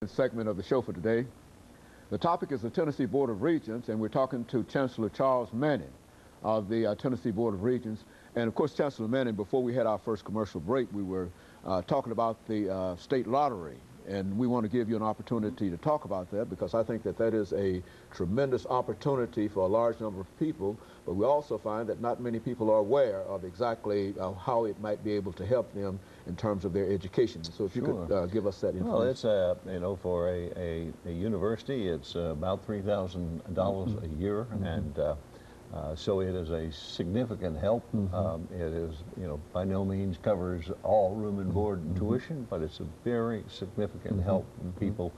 segment of the show for today. The topic is the Tennessee Board of Regents, and we're talking to Chancellor Charles Manning of the Tennessee Board of Regents. And of course, Chancellor Manning, before we had our first commercial break, we were talking about the state lottery. And we want to give you an opportunity to talk about that, because I think that that is a tremendous opportunity for a large number of people. But we also find that not many people are aware of exactly how it might be able to help them in terms of their education. So if you could give us that information. Well, it's you know, for a university, it's about $3,000 a year, and so it is a significant help. It is, you know, by no means covers all room and board and tuition, but it's a very significant help for people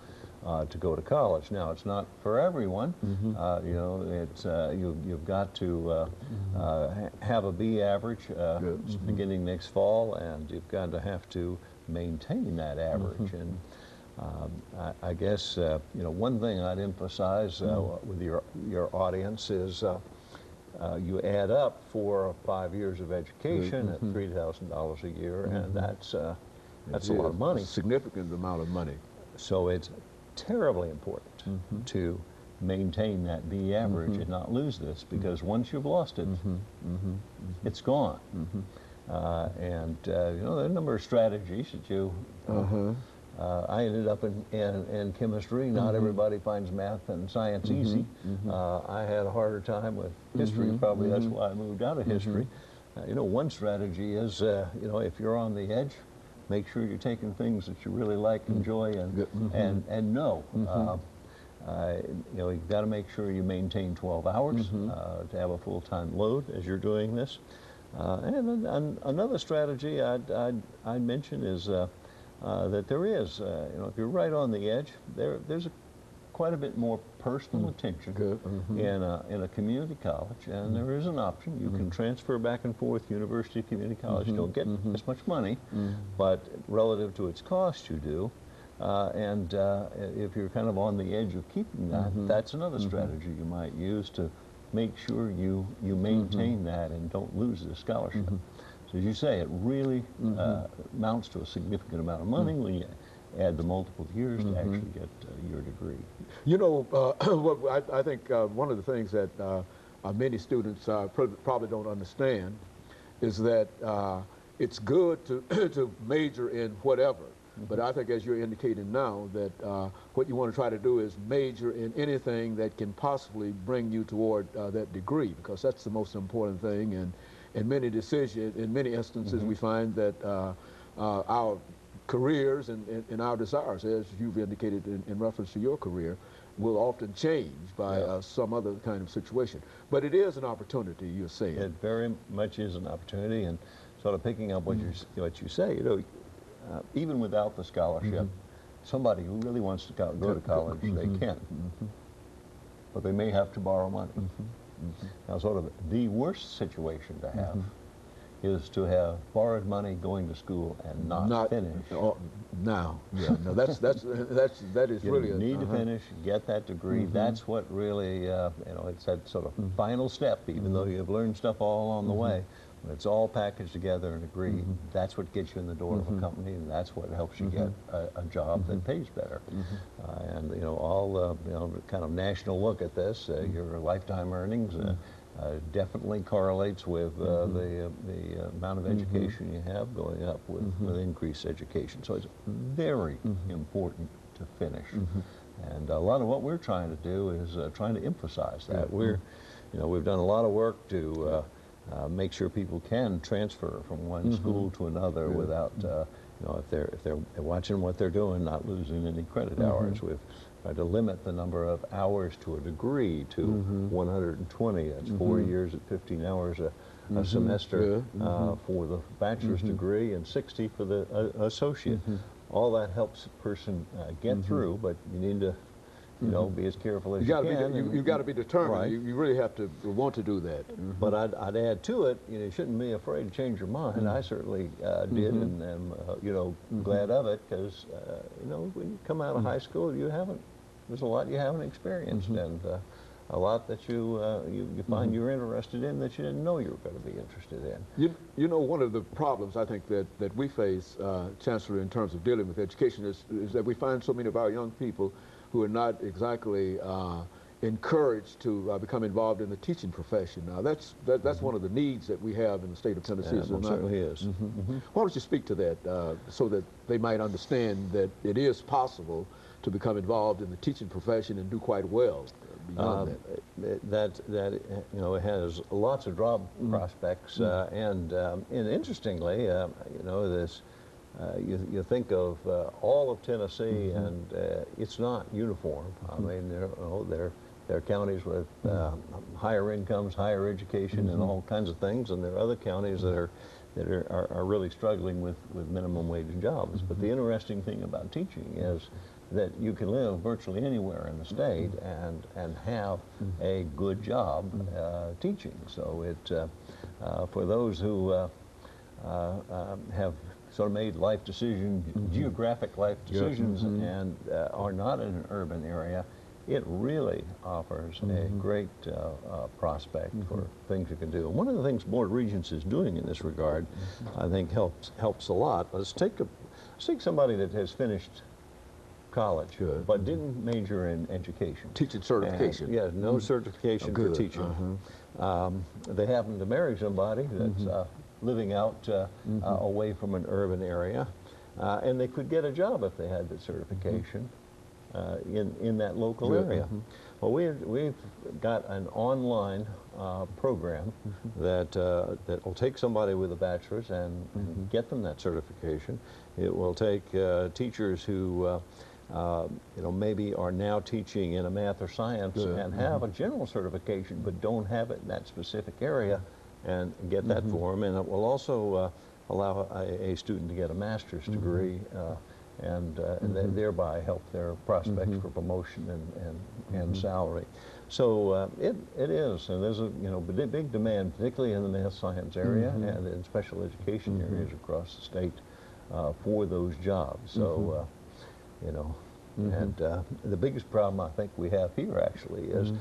to go to college. Now, it's not for everyone. You know, it's you've got to have a B average beginning next fall, and you've got to have to maintain that average. And I guess you know, one thing I'd emphasize with your audience is you add up 4 or 5 years of education at $3,000 a year, and that's a lot of money. A significant amount of money. So it's terribly important to maintain that B average and not lose this, because once you've lost it, it's gone. And you know, there are a number of strategies that you I ended up in chemistry. Not everybody finds math and science easy. I had a harder time with history. Probably that's why I moved out of history. You know, one strategy is, you know, if you're on the edge, make sure you're taking things that you really like, enjoy, and know. You know, you've got to make sure you maintain 12 hours to have a full-time load as you're doing this. And another strategy I'd mention is that there is, you know, if you're right on the edge, there's quite a bit more personal attention in a community college, and there is an option. You can transfer back and forth. University, community college don't get as much money, but relative to its cost, you do. And if you're kind of on the edge of keeping that, that's another strategy you might use to make sure you maintain that and don't lose the scholarship. So as you say, it really amounts to a significant amount of money when you add the multiple years to actually get your degree. You know, what I think one of the things that many students probably don't understand is that it's good to major in whatever. But I think, as you're indicating now, that what you want to try to do is major in anything that can possibly bring you toward that degree, because that's the most important thing. And in many instances, we find that our careers and our desires, as you've indicated in reference to your career, will often change by some other kind of situation. But it is an opportunity, you're saying. It very much is an opportunity, and sort of picking up what you say, you know, even without the scholarship, somebody who really wants to go to college, they can, but they may have to borrow money. Now, sort of the worst situation to have is to have borrowed money going to school and not finish. No, that is really. You need to finish, get that degree. That's what really, you know, it's that sort of final step. Even though you've learned stuff all along the way, when it's all packaged together and agreed, that's what gets you in the door of a company, and that's what helps you get a job that pays better. And you know, all you know, kind of national look at this, your lifetime earnings definitely correlates with the amount of education you have going up with increased education. So it's very important to finish. And a lot of what we're trying to do is trying to emphasize that. You know, we've done a lot of work to make sure people can transfer from one school to another without, you know, if they're watching what they're doing, not losing any credit hours. We've tried to limit the number of hours to a degree to 120. That's 4 years at 15 hours a semester for the bachelor's degree, and 60 for the associate. All that helps a person get through, but you need to, you know, be as careful as you can. You've got to be determined. Right. You really have to want to do that. But I'd add to it, you know, you shouldn't be afraid to change your mind. I certainly did, and am, you know, glad of it, because, you know, when you come out of high school, there's a lot you haven't experienced, and a lot that you find you're interested in that you didn't know you were going to be interested in. You know, one of the problems I think that we face, Chancellor, in terms of dealing with education is that we find so many of our young people who are not exactly encouraged to become involved in the teaching profession. Now, that's one of the needs that we have in the state of Tennessee. Yeah, it certainly is. Why don't you speak to that so that they might understand that it is possible to become involved in the teaching profession and do quite well beyond that you know, it has lots of job prospects, and interestingly, you know, this you think of all of Tennessee, and it's not uniform. I mean, there are counties with higher incomes, higher education, and all kinds of things, and there are other counties that are really struggling with minimum wage jobs. But the interesting thing about teaching is that you can live virtually anywhere in the state and have a good job teaching. So it for those who have sort of made life decisions, geographic life decisions, and are not in an urban area, it really offers a great prospect for things you can do. And one of the things Board of Regents is doing in this regard, I think helps a lot. Let's take somebody that has finished college, but didn't major in education. Teaching certification. And, yeah, no certification for teaching. They happen to marry somebody that's living out away from an urban area, and they could get a job if they had the certification in that local area. Well, we've got an online program that will take somebody with a bachelor's and get them that certification. It will take teachers who you know, maybe are now teaching in a math or science and have a general certification but don't have it in that specific area, and get that for them. And it will also allow a student to get a master's degree and thereby help their prospects for promotion and salary. So it is, and there's a big demand, particularly in the math science area and in special education areas across the state for those jobs. So you know, and the biggest problem I think we have here actually is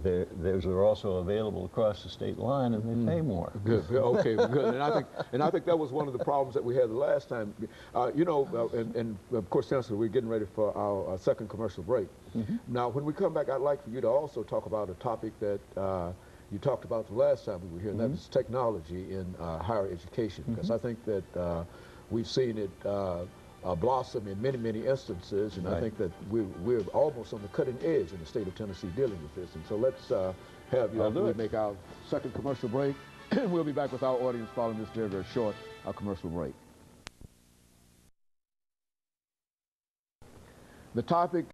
those are also available across the state line, and they pay more. Good. Okay. Good. And I think that was one of the problems that we had the last time. You know, and of course, Chancellor, we're getting ready for our second commercial break. Now, when we come back, I'd like for you to also talk about a topic that you talked about the last time we were here, and that is technology in higher education. Because I think that we've seen it blossom in many instances, and I think that we're almost on the cutting edge in the state of Tennessee dealing with this. And so let's have you after we make our second commercial break. We'll be back with our audience following this very short commercial break. The topic